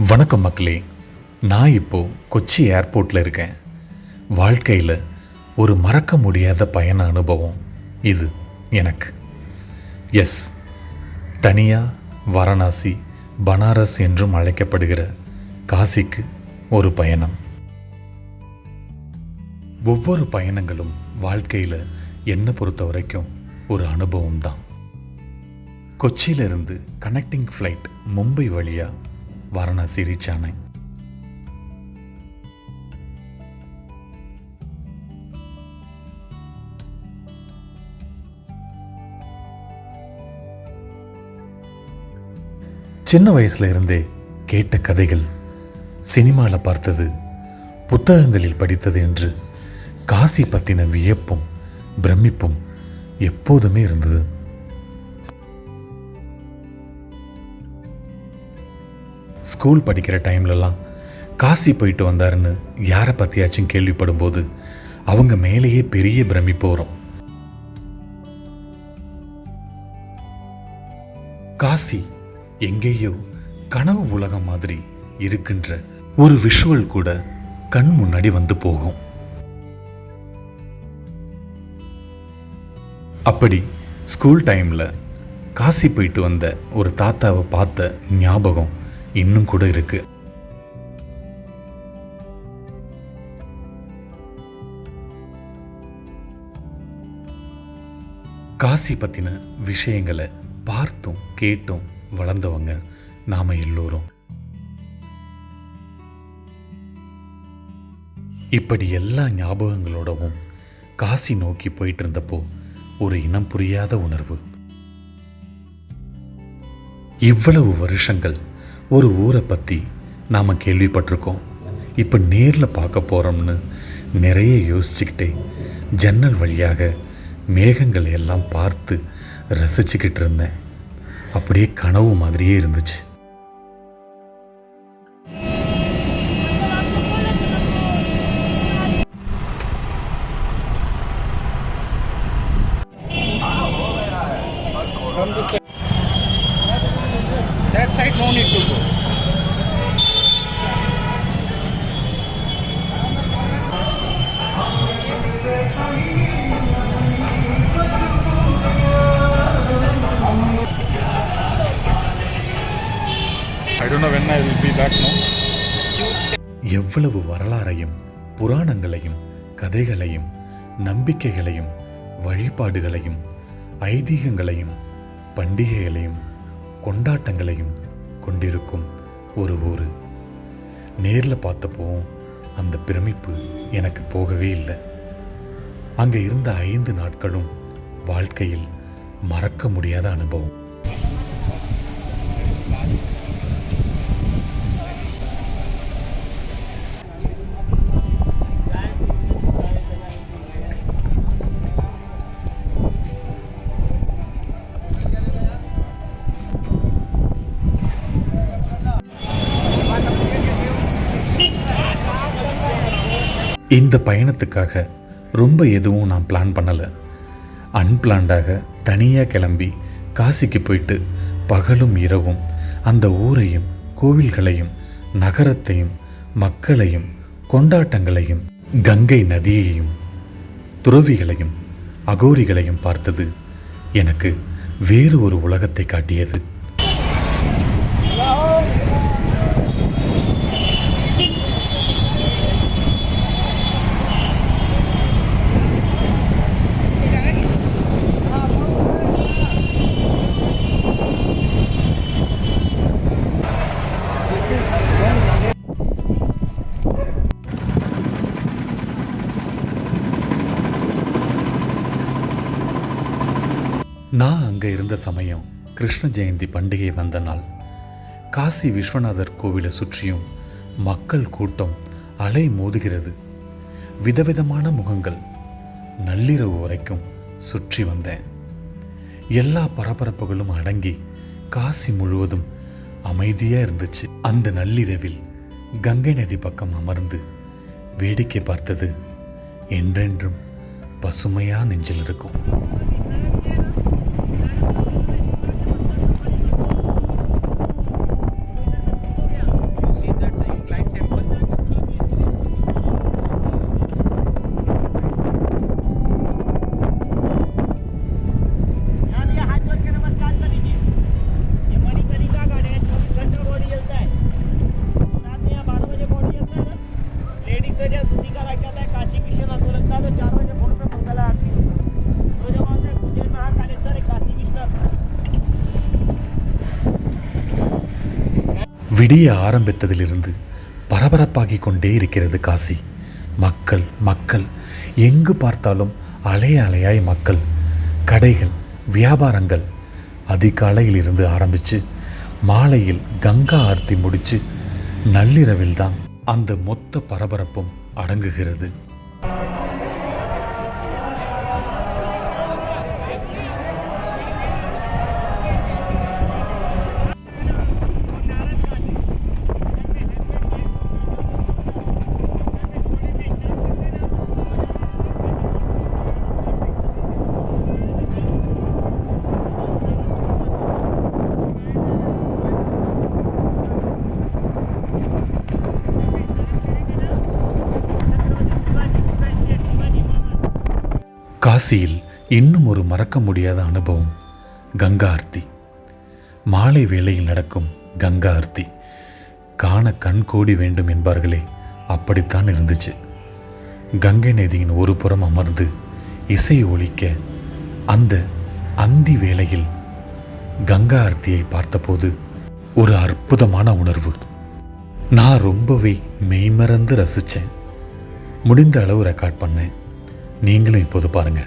வணக்கம் மக்களே. நான் இப்போது கொச்சி ஏர்போர்ட்டில் இருக்கேன். வாழ்க்கையில் ஒரு மறக்க முடியாத பயண அனுபவம் இது எனக்கு. எஸ், தனியாக வாரணாசி, பனாரஸ் என்றும் அழைக்கப்படுகிற காசிக்கு ஒரு பயணம். ஒவ்வொரு பயணங்களும் வாழ்க்கையில் என்னை பொறுத்த வரைக்கும் ஒரு அனுபவம் தான். கொச்சியிலிருந்து கனெக்டிங் ஃப்ளைட் மும்பை வழியாக வாரணாசி ரீச் ஆனேன். சின்ன வயசுல இருந்தே கேட்ட கதைகள், சினிமாவில் பார்த்தது, புத்தகங்களில் படித்தது என்று காசி பற்றின வியப்பும் பிரமிப்பும் எப்போதுமே இருந்தது. ஸ்கூல் படிக்கிற டைம்லலாம் காசி போயிட்டு வந்தாருன்னு யாரை பற்றியாச்சும் கேள்விப்படும் போது அவங்க மேலேயே பெரிய பிரமிப்பு வரும். காசி எங்கேயோ கனவு உலகம் மாதிரி இருக்கின்ற ஒரு விஷுவல் கூட கண் முன்னாடி வந்து போகும். அப்படி ஸ்கூல் டைமில் காசி போயிட்டு வந்த ஒரு தாத்தாவை பார்த்த ஞாபகம் இன்னும் கூட இருக்கு. காசி பத்தின விஷயங்களை பார்த்தும் கேட்டும் வளர்ந்தவங்க நாம எல்லோரும். இப்படி எல்லா ஞாபகங்களோடவும் காசி நோக்கி போயிட்டு இருந்தப்போ ஒரு இனம் புரியாத உணர்வு. இவ்வளவு வருஷங்கள் ஒரு ஊரை பற்றி நாம் கேள்விப்பட்டிருக்கோம். இப்போ நேரில் பார்க்க போகிறோம்னு நிறைய யோசிச்சுக்கிட்டே ஜன்னல் வழியாக மேகங்களை எல்லாம் பார்த்து ரசிச்சுக்கிட்டு இருந்தேன். அப்படியே கனவு மாதிரியே இருந்துச்சு. That side no need to go. I don't know when I will be back now. எவ்வளவு வரலாறையும் புராணங்களையும் கதைகளையும் நம்பிக்கைகளையும் வழிபாடுகளையும் ஐதீகங்களையும் பண்டிகைகளையும் கொண்டாட்டங்களையும் கொண்டிருக்கும் ஒரு ஊர். நேரில் பார்த்தப்போ அந்த பிரமிப்பு எனக்கு போகவே இல்லை. அங்கே இருந்த 5 நாட்களும் வாழ்க்கையில் மறக்க முடியாத அனுபவம். இந்த பயணத்துக்காக ரொம்ப எதுவும் நான் பிளான் பண்ணலை. அன்பிளான்டாக தனியாக கிளம்பி காசிக்கு போயிட்டு பகலும் இரவும் அந்த ஊரையும் கோவில்களையும் நகரத்தையும் மக்களையும் கொண்டாட்டங்களையும் கங்கை நதியையும் துறவிகளையும் அகோரிகளையும் பார்த்தது எனக்கு வேறு ஒரு உலகத்தை காட்டியது. நான் அங்கே இருந்த சமயம் கிருஷ்ண ஜெயந்தி பண்டிகை வந்த நாள். காசி விஸ்வநாதர் கோவிலை சுற்றியும் மக்கள் கூட்டம் அலை மோதுகிறது. விதவிதமான முகங்கள். நள்ளிரவு வரைக்கும் சுற்றி வந்தேன். எல்லா பரபரப்புகளும் அடங்கி காசி முழுவதும் அமைதியாக இருந்துச்சு. அந்த நள்ளிரவில் கங்கை நதி பக்கம் அமர்ந்து வேடிக்கை பார்த்தது என்றென்றும் பசுமையா நெஞ்சில் இருக்கும். விடிய ஆரம்பித்ததிலிருந்து பரபரப்பாகிக் கொண்டே இருக்கிறது காசி. மக்கள் மக்கள், எங்கு பார்த்தாலும் அலைய அலையாய் மக்கள். கடைகள், வியாபாரங்கள். அதிகாலையில் இருந்து ஆரம்பித்து மாலையில் கங்கா ஆர்த்தி முடித்து நள்ளிரவில் தான் அந்த மொத்த பரபரப்பும் அடங்குகிறது. காசியில் இன்னும் ஒரு மறக்க முடியாத அனுபவம் கங்கா ஆர்த்தி. மாலை வேளையில் நடக்கும் கங்கா ஆர்த்தி காண கண் கோடி வேண்டும் என்பார்களே, அப்படித்தான் இருந்துச்சு. கங்கை நதியின் ஒரு புறம் அமர்ந்து இசை ஒலிக்க அந்த அந்தி வேளையில் கங்கா ஆர்த்தியை பார்த்தபோது ஒரு அற்புதமான உணர்வு. நான் ரொம்பவே மெய்மறந்து ரசித்தேன். முடிந்த அளவு ரெக்கார்ட் பண்ணேன். நீங்களும் இப்போது பாருங்க.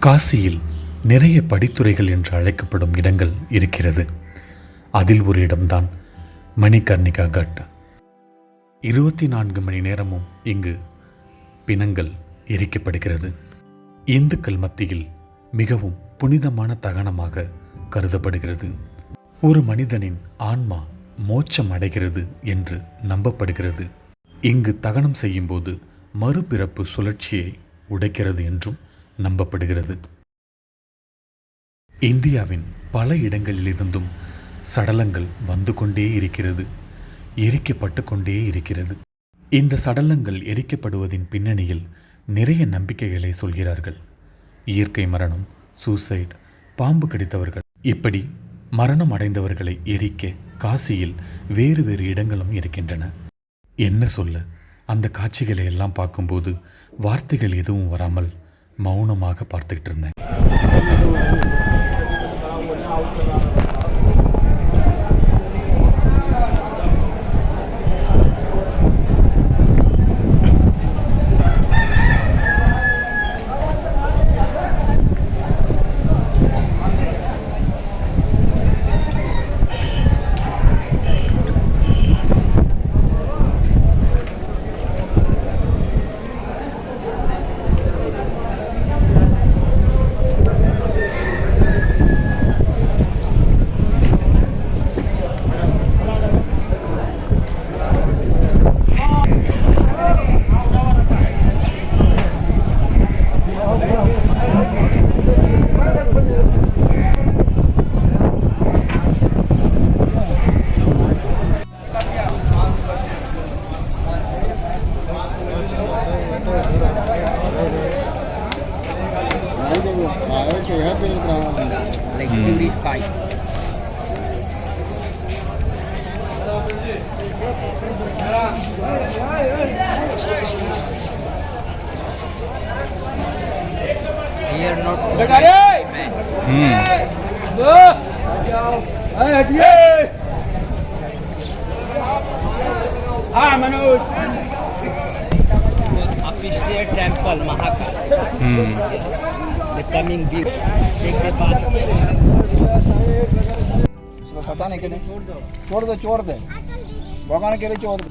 காசியில் நிறைய படித்துறைகள் என்று அழைக்கப்படும் இடங்கள் இருக்கிறது. அதில் ஒரு இடம்தான் மணிகர்ணிகா கட். 24 மணி நேரமும் இங்கு பிணங்கள் எரிக்கப்படுகிறது. இந்துக்கள் மத்தியில் மிகவும் புனிதமான தகனமாக கருதப்படுகிறது. ஒரு மனிதனின் ஆன்மா மோட்சம் அடைகிறது என்று நம்பப்படுகிறது. இங்கு தகனம் செய்யும்போது மறுபிறப்பு சுழற்சியை உடைக்கிறது என்றும் நம்பப்படுகிறது. இந்தியாவின் பல இடங்களிலிருந்தும் சடலங்கள் வந்து கொண்டே இருக்கிறது, எரிக்கப்பட்டு கொண்டே இருக்கிறது. இந்த சடலங்கள் எரிக்கப்படுவதின் பின்னணியில் நிறைய நம்பிக்கைகளை சொல்கிறார்கள். இயற்கை மரணம், சூசைட், பாம்பு கடித்தவர்கள், இப்படி மரணம் அடைந்தவர்களை எரிக்க காசியில் வேறு வேறு இடங்களும் இருக்கின்றன. என்ன சொல்ல, அந்த காட்சிகளை எல்லாம் பார்க்கும்போது வார்த்தைகள் எதுவும் வராமல் மௌனமாக பார்த்துக்கிட்டு இருந்தேன். Like purified. Here not upstairs temple Mahakal. Yes. The coming big. Take the basket. उसको सताने के लिए छोड़ दे भगवान के लिए छोड़ दे.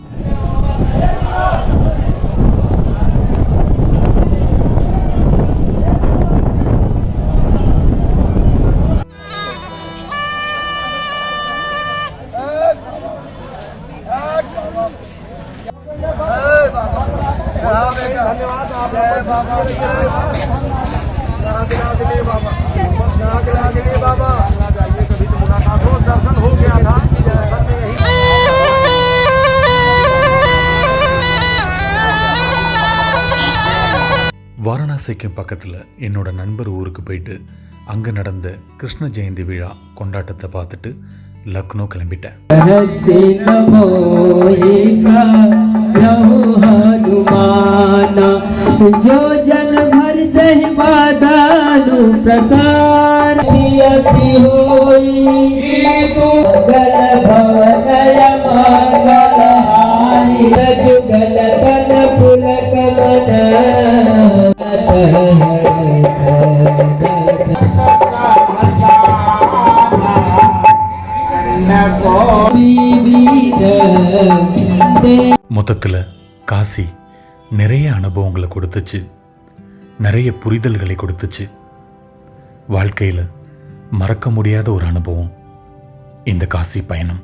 வாரணாசிக்கு பக்கத்தில் என்னோட நண்பர் ஊருக்கு போயிட்டு அங்கே நடந்த கிருஷ்ண ஜெயந்தி விழா கொண்டாட்டத்தை பார்த்துட்டு லக்னோ கிளம்பிட்டேன். மொத்தத்தில் காசி நிறைய அனுபவங்களை கொடுத்துச்சு, நிறைய புரிதல்களை கொடுத்துச்சு. வாழ்க்கையில் மறக்க முடியாத ஒரு அனுபவம் இந்த காசி பயணம்.